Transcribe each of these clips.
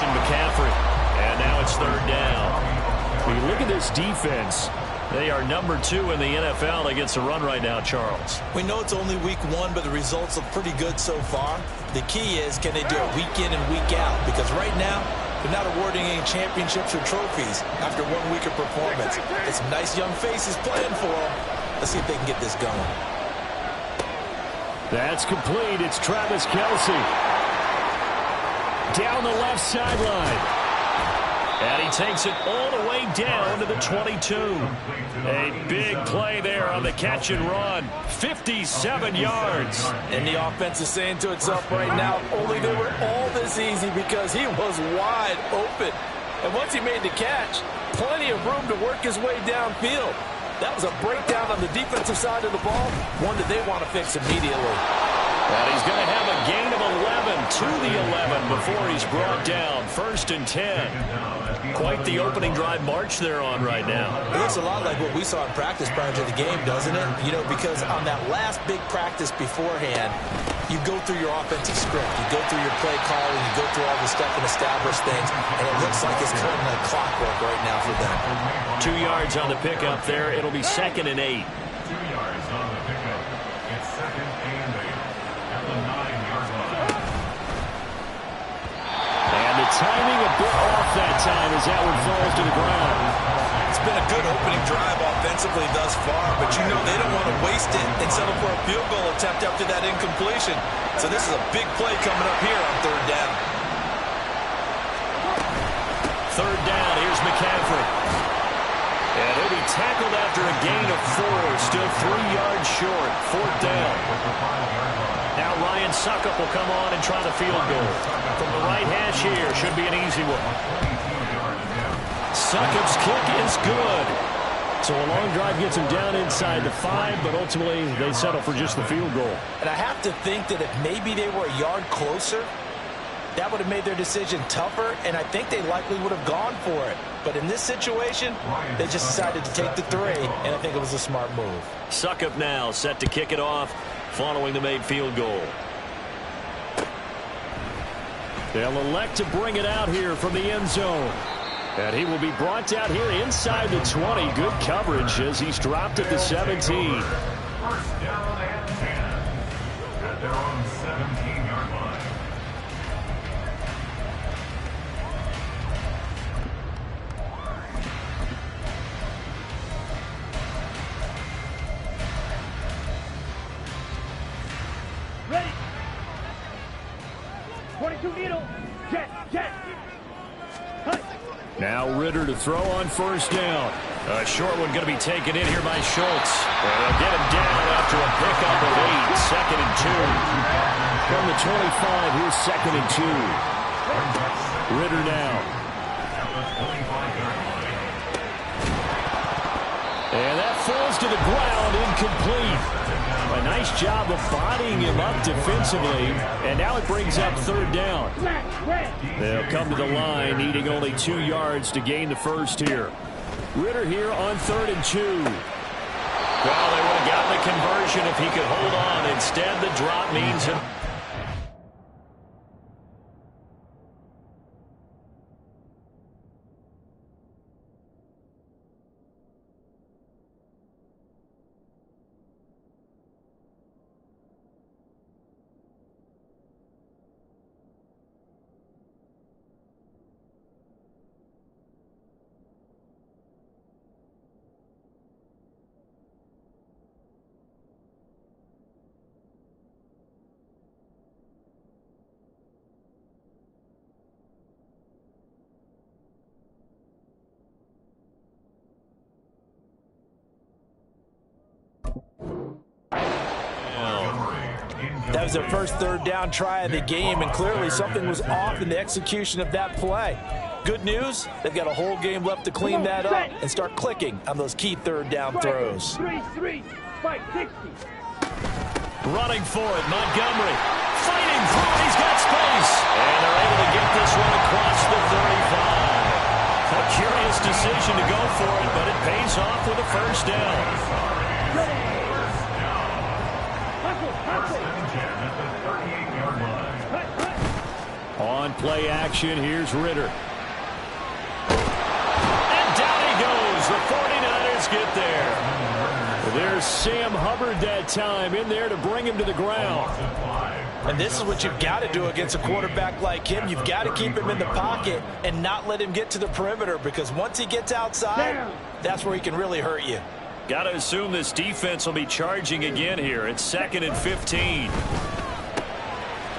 Christian McCaffrey. And now it's third down. When you look at this defense, they are number 2 in the NFL against the run right now, Charles. We know it's only week 1, but the results look pretty good so far. The key is, can they do it week in and week out? Because right now, they're not awarding any championships or trophies after 1 week of performance. It's some nice young faces playing for them. Let's see if they can get this going. That's complete. It's Travis Kelce. Down the left sideline. And he takes it all the way down to the 22. A big play there on the catch and run. 57 yards. And the offense is saying to itself right now, only they were all this easy because he was wide open. And once he made the catch, plenty of room to work his way downfield. That was a breakdown on the defensive side of the ball, one that they want to fix immediately. And he's going to have a gain of 11 to the 11 before he's brought down. 1st and 10. Quite the opening drive march they're on right now. It looks a lot like what we saw in practice prior to the game, doesn't it? You know, because on that last big practice beforehand, you go through your offensive script. You go through your play calling. You go through all the stuff and establish things. And it looks like it's kind of like clockwork right now for them. 2 yards on the pickup there. It'll be 2nd and 8. 2 yards on the pickup. It's 2nd and 8 at the 9-yard line. And the timing a bit off that time as that one falls to the ground. It's been a good opening drive offensively thus far, but you know they don't want to waste it and settle for a field goal attempt after that incompletion. So this is a big play coming up here on 3rd down. 3rd down, here's McCaffrey. And he'll be tackled after a gain of 4, still 3 yards short. 4th down. Now Ryan Succop will come on and try the field goal. From the right hash here, should be an easy one. Succop's kick is good. So a long drive gets him down inside the 5, but ultimately they settle for just the field goal. And I have to think that if maybe they were a yard closer, that would have made their decision tougher, and I think they likely would have gone for it. But in this situation, they just decided to take the 3, and I think it was a smart move. Succop now set to kick it off following the made field goal. They'll elect to bring it out here from the end zone. And he will be brought down here inside the 20. Good coverage as he's dropped at the 17. 1st down and 10 at their own 17-yard line. Ready. 22 needle. Jet. Now Ritter to throw on 1st down. A short one going to be taken in here by Schultz. They'll get him down after a pickup of 8. 2nd and 2. From the 25, here's 2nd and 2. Ritter now. And that falls to the ground, incomplete. A nice job of bodying him up defensively, and now it brings up 3rd down. They'll come to the line, needing only 2 yards to gain the 1st here. Ritter here on 3rd and 2. Well, they would have gotten the conversion if he could hold on. Instead, the drop means him. That was their first 3rd down try of the game, and clearly something was off in the execution of that play. Good news, they've got a whole game left to clean that up and start clicking on those key 3rd down throws. 3, 5, 60. Running for it, Montgomery. Fighting for it, he's got space. And they're able to get this one across the 35. A curious decision to go for it, but it pays off with a 1st down. On play action, here's Ritter. And down he goes. The 49ers get there. There's Sam Hubbard that time in there to bring him to the ground. And this is what you've got to do against a quarterback like him. You've got to keep him in the pocket and not let him get to the perimeter, because once he gets outside, that's where he can really hurt you. Got to assume this defense will be charging again here. It's 2nd and 15.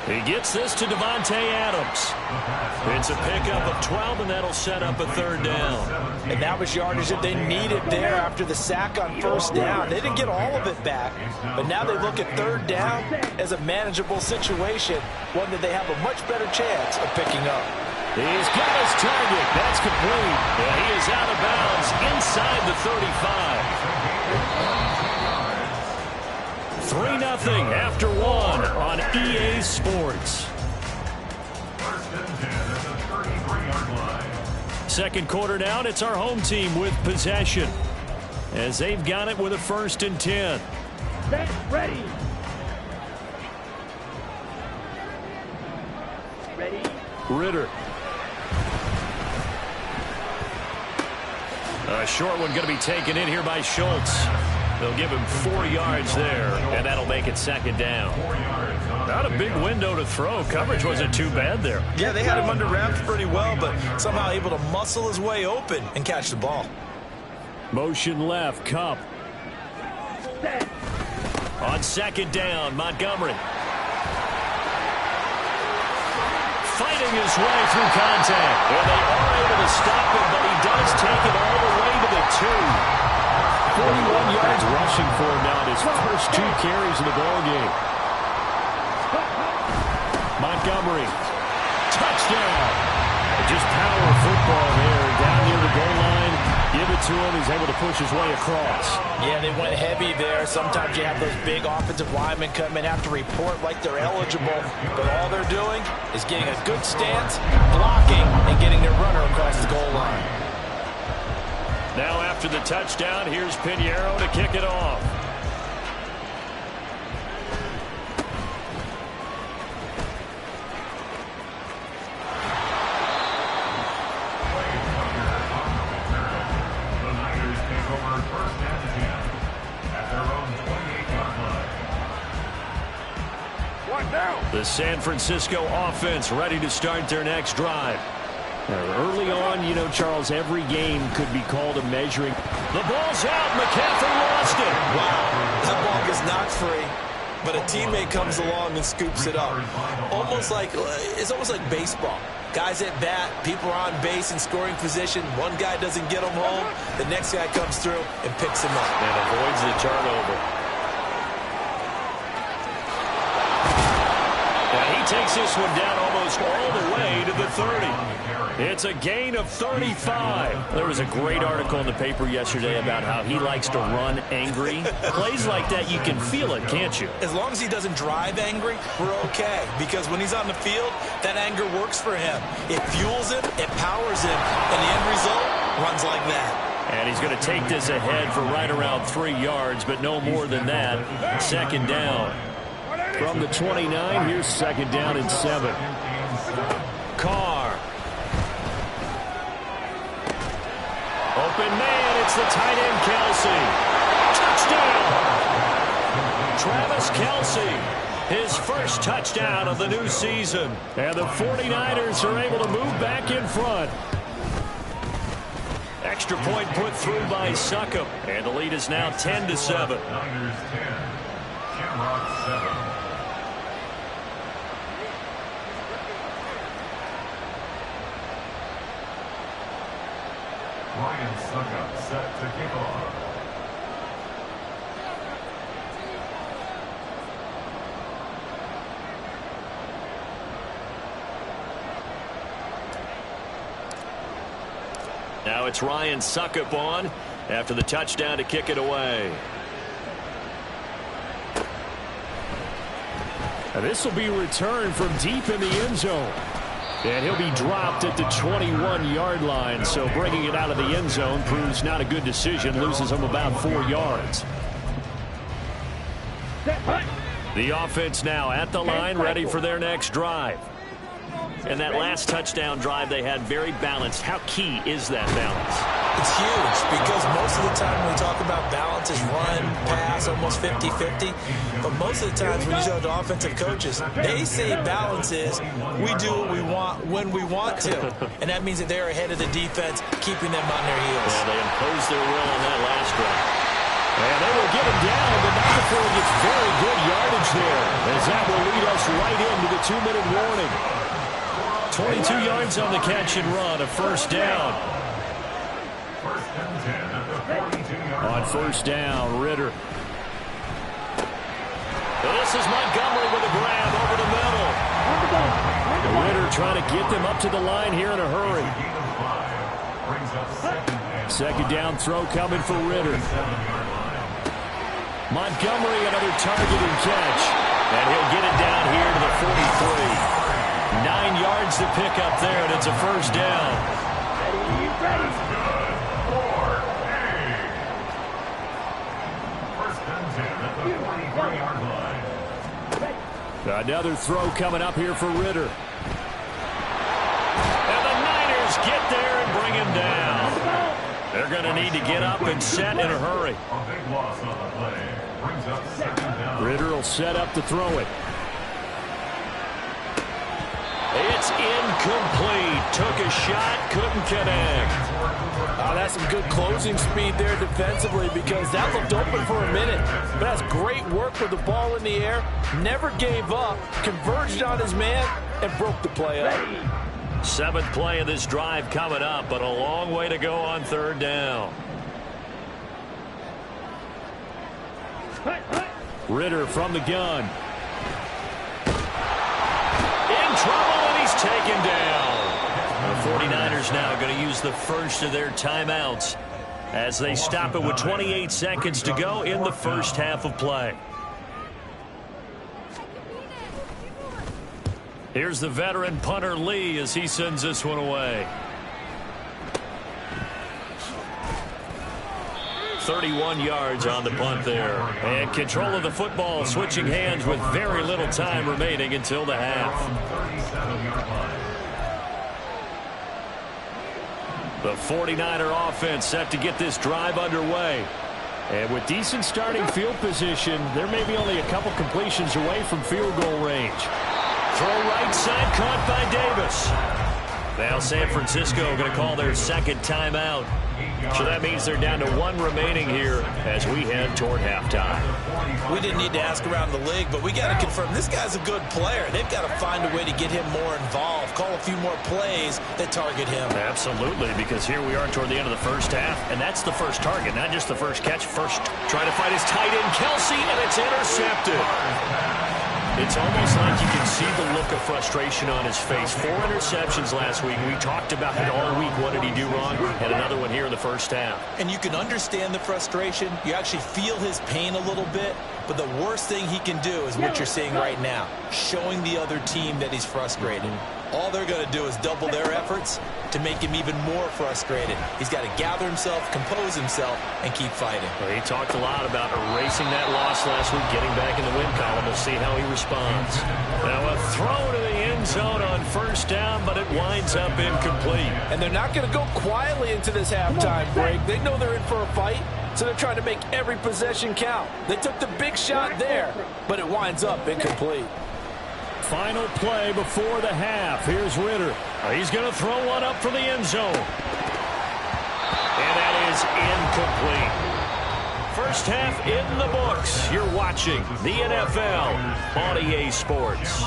He gets this to Davante Adams. It's a pickup of 12, and that'll set up a 3rd down. And that was yardage that they needed there after the sack on 1st down. They didn't get all of it back, but now they look at 3rd down as a manageable situation, one that they have a much better chance of picking up. He's got his target. That's complete. And he is out of bounds inside the 35. 3-0 after 1 on EA Sports. 1st and 10 at the 33-yard line. 2nd quarter down. It's our home team with possession, as they've got it with a 1st and 10. Set, ready. Ready. Ritter. A short one going to be taken in here by Schultz. They'll give him 4 yards there, and that'll make it 2nd down. Not a big window to throw. Coverage wasn't too bad there. Yeah, they had him under wraps pretty well, but somehow able to muscle his way open and catch the ball. Motion left, Kupp. Set. On 2nd down, Montgomery. Fighting his way through contact. And they are able to stop him, but he does take it all the way to the 2. 41 yards rushing for him now in his first 2 carries of the ballgame. Montgomery. Touchdown. Just power football there. Down near the goal line. Give it to him. He's able to push his way across. Yeah, they went heavy there. Sometimes you have those big offensive linemen come in, have to report like they're eligible, but all they're doing is getting a good stance, blocking, and getting their runner across the goal line. Now after the touchdown, here's Pinheiro to kick it off. The Niners take over 1st and 10 at their own 28-yard line. One down. The San Francisco offense ready to start their next drive. Early on, you know, Charles, every game could be called a measuring. The ball's out. McCaffrey lost it. Wow, that ball gets knocked free, but a teammate comes along and scoops it up. It's almost like baseball. Guys at bat, people are on base in scoring position. One guy doesn't get them home. The next guy comes through and picks him up. And avoids the turnover. And he takes this one down almost all the way to the 30. It's a gain of 35. There was a great article in the paper yesterday about how he likes to run angry. Plays like that, you can feel it, can't you? As long as he doesn't drive angry, we're okay. Because when he's on the field, that anger works for him. It fuels him, it powers him, and the end result runs like that. And he's going to take this ahead for right around 3 yards, but no more than that. 2nd down. From the 29, here's 2nd down and 7. Carr. Open man, it's the tight end, Kelce. Touchdown! Travis Kelce, his first touchdown of the new season. And the 49ers are able to move back in front. Extra point put through by Succop. And the lead is now 10-7. Niners 10, Shamrock 7. Ryan Succop set to kick off. Now it's Ryan Succop on after the touchdown to kick it away. Now this will be returned from deep in the end zone. And he'll be dropped at the 21-yard line. So bringing it out of the end zone proves not a good decision. Loses him about 4 yards. Set, hunt. The offense now at the line, ready for their next drive. And that last touchdown drive they had very balanced. How key is that balance? It's huge because most of the time when we talk about balance is run, pass, almost 50-50. But most of the times when you show the offensive coaches, they say balance is we do what we want when we want to. And that means that they're ahead of the defense, keeping them on their heels. Yeah, they imposed their will on that last drive. And they will get him down, but not before he gets very good yardage there, as that will lead us right into the 2-minute warning. 22 yards on the catch and run, a first down. On first down, Ritter. This is Montgomery with a grab over the middle. Ritter trying to get them up to the line here in a hurry. Second down throw coming for Ritter. Montgomery, another target and catch. And he'll get it down here to the 43. 9 yards to pick up there, and it's a first down. Another throw coming up here for Ritter. And the Niners get there and bring him down. They're going to need to get up and set in a hurry. Ritter will set up to throw it. It's incomplete. Took a shot, couldn't connect. That's some good closing speed there defensively because that looked open for a minute. But that's great work with the ball in the air. Never gave up, converged on his man, and broke the play up. 7th play of this drive coming up, but a long way to go on third down. Ritter from the gun. In trouble, and he's taken down. The 49ers now going to use the first of their timeouts as they stop it with 28 seconds to go in the first half of play. Here's the veteran punter Lee as he sends this one away. 31 yards on the punt there. And control of the football switching hands with very little time remaining until the half. The 49er offense set to get this drive underway. And with decent starting field position, there may be only a couple completions away from field goal range. Throw right side, caught by Davis. Now San Francisco going to call their second timeout. So that means they're down to 1 remaining here as we head toward halftime. We didn't need to ask around the league, but we got to confirm this guy's a good player. They've got to find a way to get him more involved, call a few more plays that target him. Absolutely, because here we are toward the end of the first half, and that's the first target, not just the first catch. First, trying to find his tight end, Kelsey, and it's intercepted. It's almost like you can see the look of frustration on his face. 4 interceptions last week. We talked about it all week. What did he do wrong? And another one here in the first half. And you can understand the frustration. You actually feel his pain a little bit. But the worst thing he can do is what you're seeing right now, showing the other team that he's frustrated. All they're going to do is double their efforts to make him even more frustrated. He's got to gather himself, compose himself, and keep fighting. Well, he talked a lot about erasing that loss last week, getting back in the win column. We'll see how he responds. Now a throw to the end zone on first down, but it winds up incomplete. And they're not going to go quietly into this halftime break. They know they're in for a fight, so they're trying to make every possession count. They took the big shot there, but it winds up incomplete. Final play before the half. Here's Ritter. He's going to throw one up for the end zone. And that is incomplete. First half in the books. You're watching the NFL on EA Sports.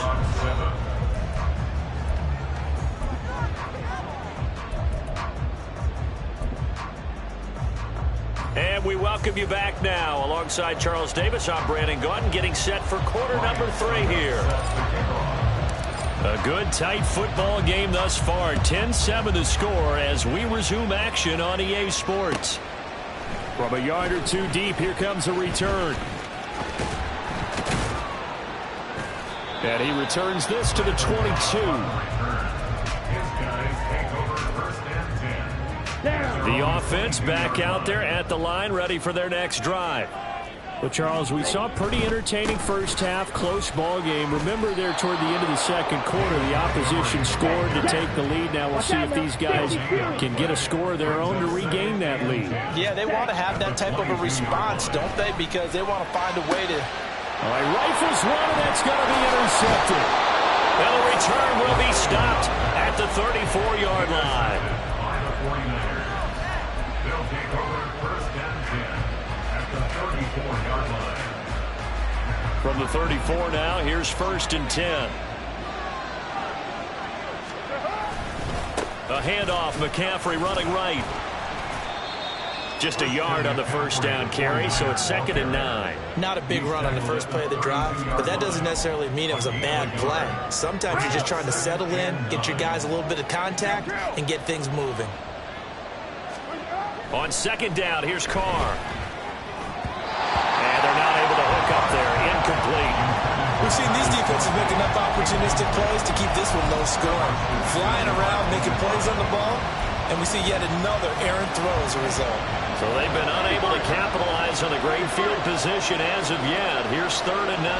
And we welcome you back now. Alongside Charles Davis, I'm Brandon Gaudin, getting set for quarter number 3 here. A good, tight football game thus far. 10-7 the score as we resume action on EA Sports. From a yard or two deep, here comes a return. And he returns this to the 22. The offense back out there at the line, ready for their next drive. Well, Charles, we saw a pretty entertaining first half, close ball game. Remember there toward the end of the second quarter, the opposition scored to take the lead. Now we'll see if these guys can get a score of their own to regain that lead. Yeah, they want to have that type of a response, don't they? Because they want to find a way to... All right, rifles one, and that's going to be intercepted. And the return will be stopped at the 34-yard line. They'll take over first and 10 at the 34-yard line. From the 34 now, here's first and 10. A handoff, McCaffrey running right. Just a yard on the first down carry, so it's 2nd and 9. Not a big run on the first play of the drive, but that doesn't necessarily mean it was a bad play. Sometimes you're just trying to settle in, get your guys a little bit of contact, and get things moving. On 2nd down, here's Carr. And they're not able to hook up there. Incomplete. We've seen these defenses make enough opportunistic plays to keep this one low scoring. Flying around, making plays on the ball, and we see yet another errant throw as a result. So they've been unable to capitalize on the great field position as of yet. Here's 3rd and 9.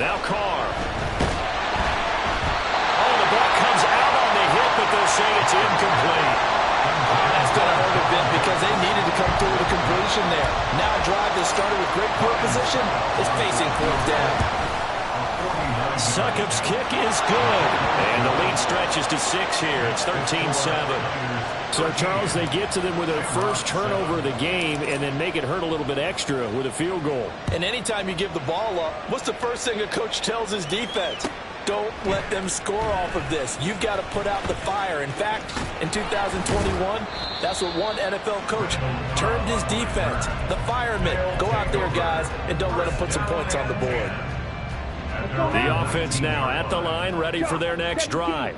Now Carr. Oh, the ball comes out on the hit, but they'll say it's incomplete. That's going to hurt a bit because they needed to come through with a completion there. Now a drive that started with great field position is facing 4th down. Succop's kick is good. And the lead stretches to 6 here. It's 13-7. So, Charles, they get to them with their first turnover of the game and then make it hurt a little bit extra with a field goal. And anytime you give the ball up, what's the first thing a coach tells his defense? Don't let them score off of this. You've got to put out the fire. In fact, in 2021, that's what one NFL coach termed his defense. The firemen. Go out there, guys, and don't let them put some points on the board. The offense now at the line, ready for their next drive.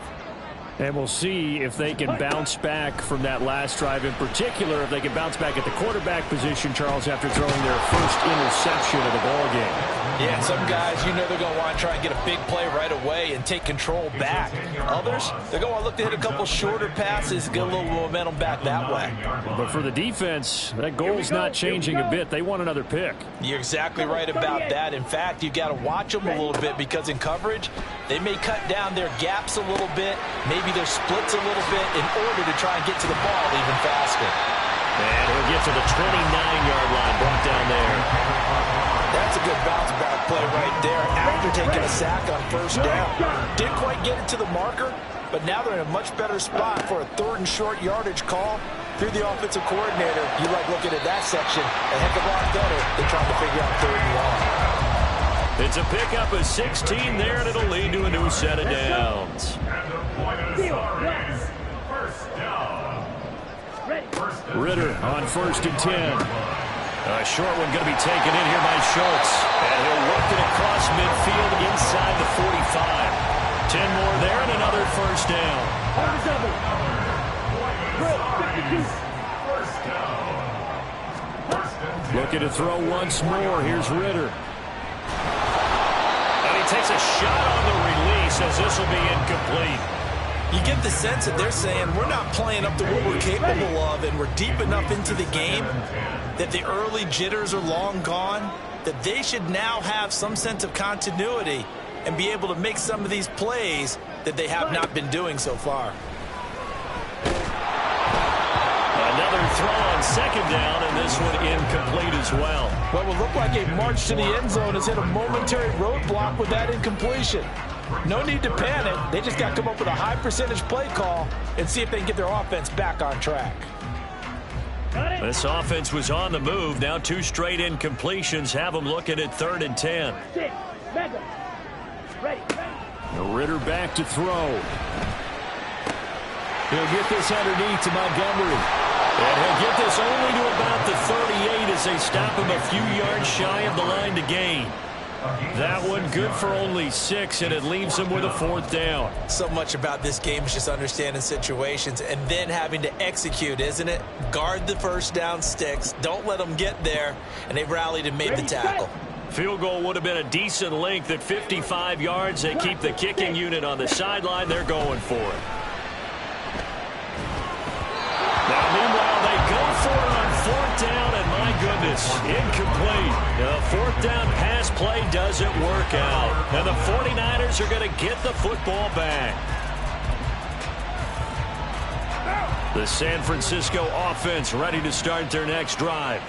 And we'll see if they can bounce back from that last drive. In particular, if they can bounce back at the quarterback position, Charles, after throwing their first interception of the ball game. Yeah, some guys, you know they're going to want to try and get a big play right away and take control back. Others, they're going to want to look to hit a couple shorter passes, get a little momentum back that way. But for the defense, that goal's not changing a bit. They want another pick. You're exactly right about that. In fact, you've got to watch them a little bit because in coverage, they may cut down their gaps a little bit, maybe their splits a little bit in order to try and get to the ball even faster. And he'll get to the 29-yard line, brought down there. That's a good bounce-back play right there after taking a sack on first down. Didn't quite get it to the marker, but now they're in a much better spot for a 3rd and short yardage call. Through the offensive coordinator, you like looking at that section a heck of a lot better than trying to figure out 3rd and long. It's a pickup of 16 there, and it'll lead to a new set of downs. Ritter on 1st and 10. A short one going to be taken in here by Schultz. And he'll work it across midfield inside the 45. 10 more there and another first down. Looking to throw once more. Here's Ritter. And he takes a shot on the release as this will be incomplete. You get the sense that they're saying we're not playing up to what we're capable of, and we're deep enough into the game that the early jitters are long gone, that they should now have some sense of continuity and be able to make some of these plays that they have not been doing so far. Another throw on 2nd down, and this one incomplete as well. What will look like a march to the end zone has hit a momentary roadblock with that incompletion. No need to panic. They just got to come up with a high percentage play call and see if they can get their offense back on track. This offense was on the move. Now 2 straight incompletions have them looking at 3rd and 10. Ritter back to throw. He'll get this underneath to Montgomery. And he'll get this only to about the 38 as they stop him a few yards shy of the line to gain. That one good for only 6, and it leaves them with a 4th down. So much about this game is just understanding situations and then having to execute, isn't it? Guard the first down sticks. Don't let them get there, and they rallied and made the tackle. Field goal would have been a decent length at 55 yards. They keep the kicking unit on the sideline. They're going for it. Incomplete. The fourth down pass play doesn't work out. And the 49ers are going to get the football back. The San Francisco offense ready to start their next drive.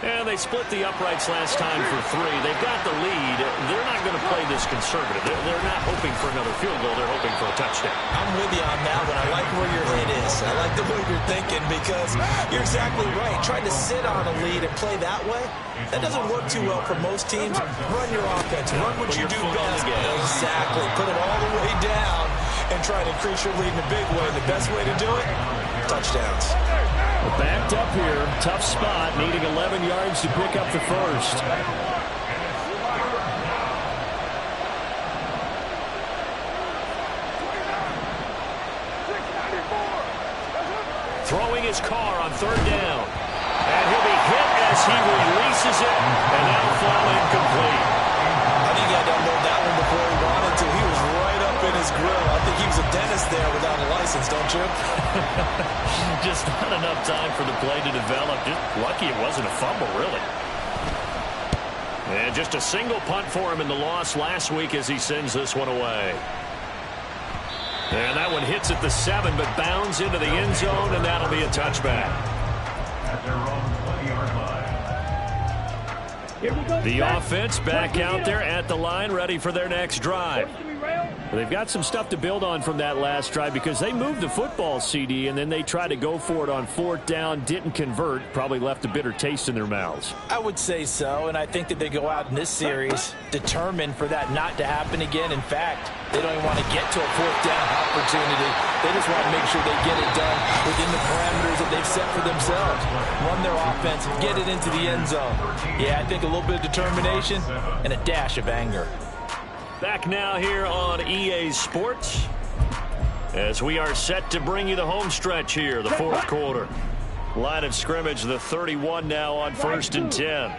And they split the uprights last time for 3. They've got the lead. They're not going to play this conservative. They're not hoping for another field goal. They're hoping for a touchdown. I'm with you on that one. I like where your head is. I like the way you're thinking because you're exactly right. Trying to sit on a lead and play that way, that doesn't work too well for most teams. Run your offense. Run what you do best. Exactly. Put it all the way down and try to increase your lead in a big way. The best way to do it, touchdowns. Backed up here, tough spot, needing 11 yards to pick up the first. Throwing his car on third down. And he'll be hit as he releases it, and that'll fall incomplete. I think he had to unload that one before he wanted to. He was right up in his grill. I think he was a dentist there without a license, don't you? Just not enough time for the play to develop. Just lucky it wasn't a fumble, really. And just a single punt for him in the loss last week as he sends this one away. And that one hits at the 7, but bounds into the end zone, and that'll be a touchback. At their own 20-yard line. Here we go. The offense back out there at the line, ready for their next drive. They've got some stuff to build on from that last drive because they moved the football, CD, and then they tried to go for it on fourth down, didn't convert, probably left a bitter taste in their mouths. I would say so, and I think that they go out in this series determined for that not to happen again. In fact, they don't even want to get to a fourth down opportunity. They just want to make sure they get it done within the parameters that they've set for themselves. Run their offense, get it into the end zone. Yeah, I think a little bit of determination and a dash of anger. Back now here on EA Sports as we are set to bring you the home stretch here, the fourth quarter. Line of scrimmage, the 31 now on 1st and 10.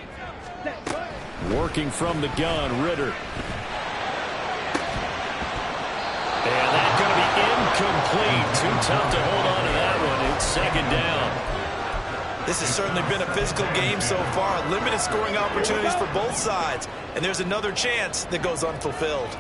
Working from the gun, Ritter. And that's going to be incomplete. Too tough to hold on to that one. It's 2nd down. This has certainly been a physical game so far. Limited scoring opportunities for both sides. And there's another chance that goes unfulfilled.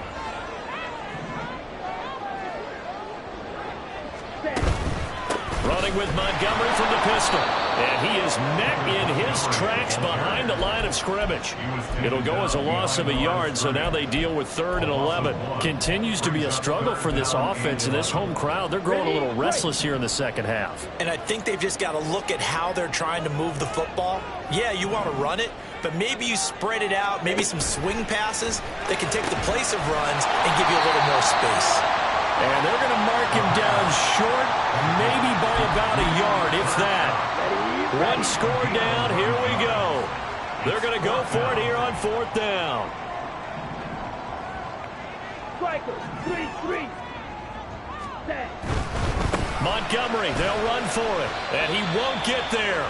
Running with Montgomery from the pistol. And he is met in his tracks behind the line of scrimmage. It'll go as a loss of a yard, so now they deal with 3rd and 11. Continues to be a struggle for this offense and this home crowd. They're growing a little restless here in the second half. And I think they've just got to look at how they're trying to move the football. Yeah, you want to run it, but maybe you spread it out, maybe some swing passes that can take the place of runs and give you a little more space. And they're going to mark him down short, maybe by about a yard, if that. One score down, here we go. They're going to go for it here on 4th down. Striker, 3-3. Set. Montgomery, they'll run for it, and he won't get there.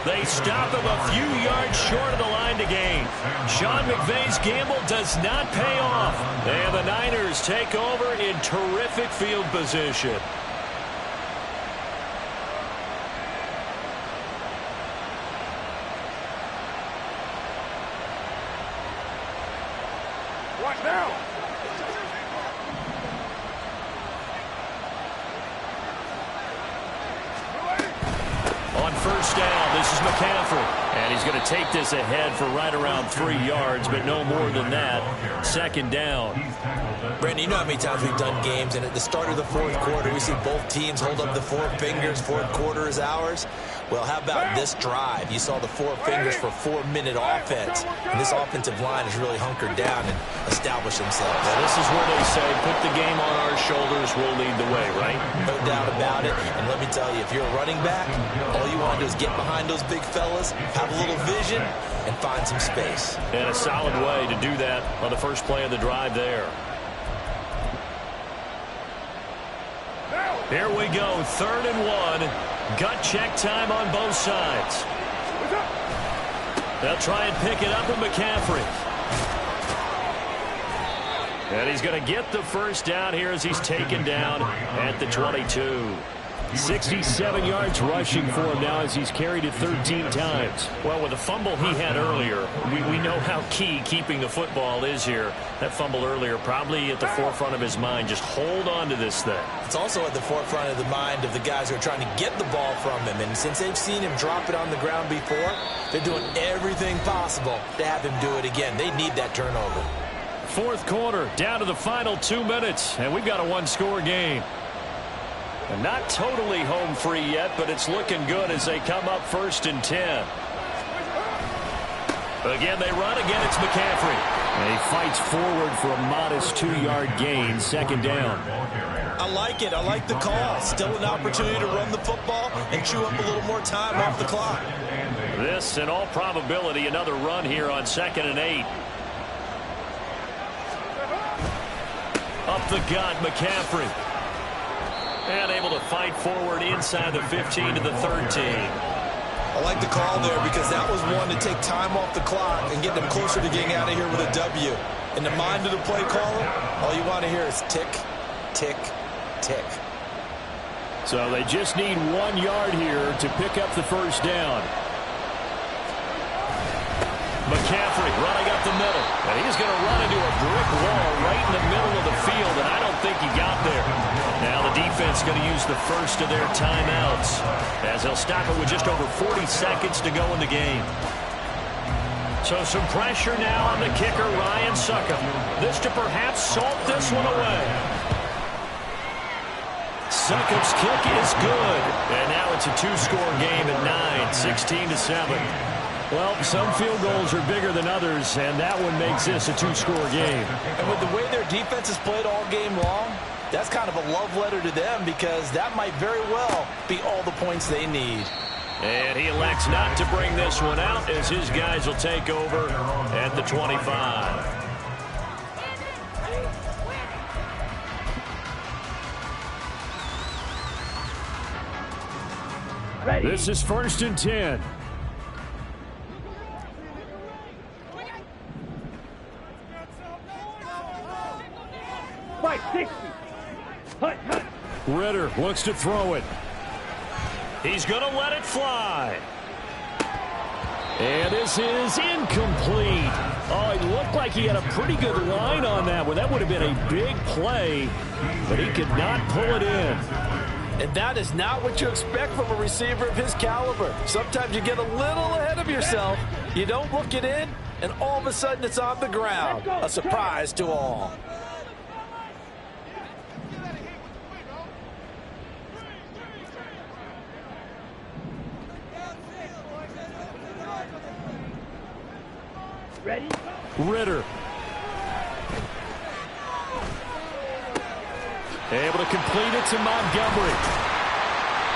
They stop him a few yards short of the line to gain. Sean McVay's gamble does not pay off. And the Niners take over in terrific field position. What now? On 1st down, this is McCaffrey. And he's going to take this ahead for right around 3 yards, but no more than that. 2nd down. Brandon, you know how many times we've done games, and at the start of the fourth quarter, we see both teams hold up the 4 fingers, fourth quarter is ours. Well, how about this drive? You saw the 4 fingers for 4-minute offense. And this offensive line has really hunkered down and established themselves. Now, this is where they say, put the game on our shoulders, we'll lead the way, right? No doubt about it. And let me tell you, if you're a running back, all you want to do is get behind those big fellas, have a little vision, and find some space. And a solid way to do that on the first play of the drive there. Here we go, 3rd and 1. Gut check time on both sides. They'll try and pick it up with McCaffrey. And he's going to get the first down here as he's taken down at the 22. 67 yards rushing for him now as he's carried it 13 times. Well, with the fumble he had earlier, we know how key keeping the football is here. That fumble earlier probably at the forefront of his mind. Just hold on to this thing. It's also at the forefront of the mind of the guys who are trying to get the ball from him. And since they've seen him drop it on the ground before, they're doing everything possible to have him do it again. They need that turnover. Fourth quarter, down to the final 2 minutes, and we've got a one-score game. And not totally home free yet, but it's looking good as they come up 1st and 10. Again, they run. Again, it's McCaffrey. And he fights forward for a modest 2-yard gain, 2nd down. I like it. I like the call. Still an opportunity to run the football and chew up a little more time off the clock. This, in all probability, another run here on 2nd and 8. Up the gut, McCaffrey. And able to fight forward inside the 15 to the 13. I like the call there because that was one to take time off the clock and get them closer to getting out of here with a W. In the mind of the play caller, all you want to hear is tick, tick, tick. So they just need 1 yard here to pick up the 1st down. McCaffrey running up the middle. And he's going to run into a brick wall right in the middle of the field, and I don't think he got there. Now the defense going to use the first of their timeouts as they'll stop it with just over 40 seconds to go in the game. So some pressure now on the kicker, Ryan Succop. This to perhaps salt this one away. Succop's kick is good. And now it's a 2-score game at 9, 16-7. Well, some field goals are bigger than others, and that one makes this a 2-score game. And with the way their defense has played all game long, that's kind of a love letter to them because that might very well be all the points they need. And he elects not to bring this one out as his guys will take over at the 25. Ready. This is 1st and 10. Right, 60. Hut, hut. Ridder looks to throw it. He's going to let it fly. And this is incomplete. Oh, it looked like he had a pretty good line on that one. That would have been a big play, but he could not pull it in. And that is not what you expect from a receiver of his caliber. Sometimes you get a little ahead of yourself. You don't look it in, and all of a sudden it's on the ground. A surprise to all. Ready. Ridder. Able to complete it to Montgomery.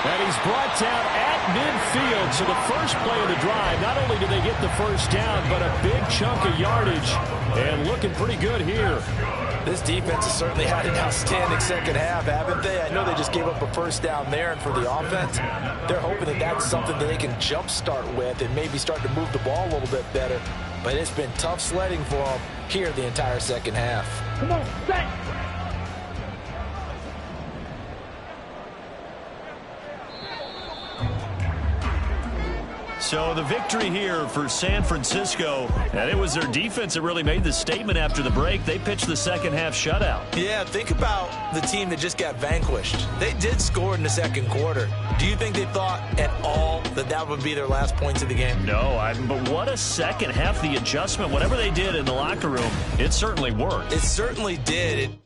And he's brought down at midfield. So the first play of the drive, not only did they get the 1st down, but a big chunk of yardage. And looking pretty good here. This defense has certainly had an outstanding second half, haven't they? I know they just gave up a 1st down there, and for the offense, they're hoping that that's something that they can jumpstart with and maybe start to move the ball a little bit better. But it's been tough sledding for them here the entire second half. Come on, set. So the victory here for San Francisco, and it was their defense that really made the statement after the break. They pitched the second half shutout. Yeah, think about the team that just got vanquished. They did score in the second quarter. Do you think they thought at all that that would be their last points of the game? No, but what a second half. The adjustment, whatever they did in the locker room, it certainly worked. It certainly did.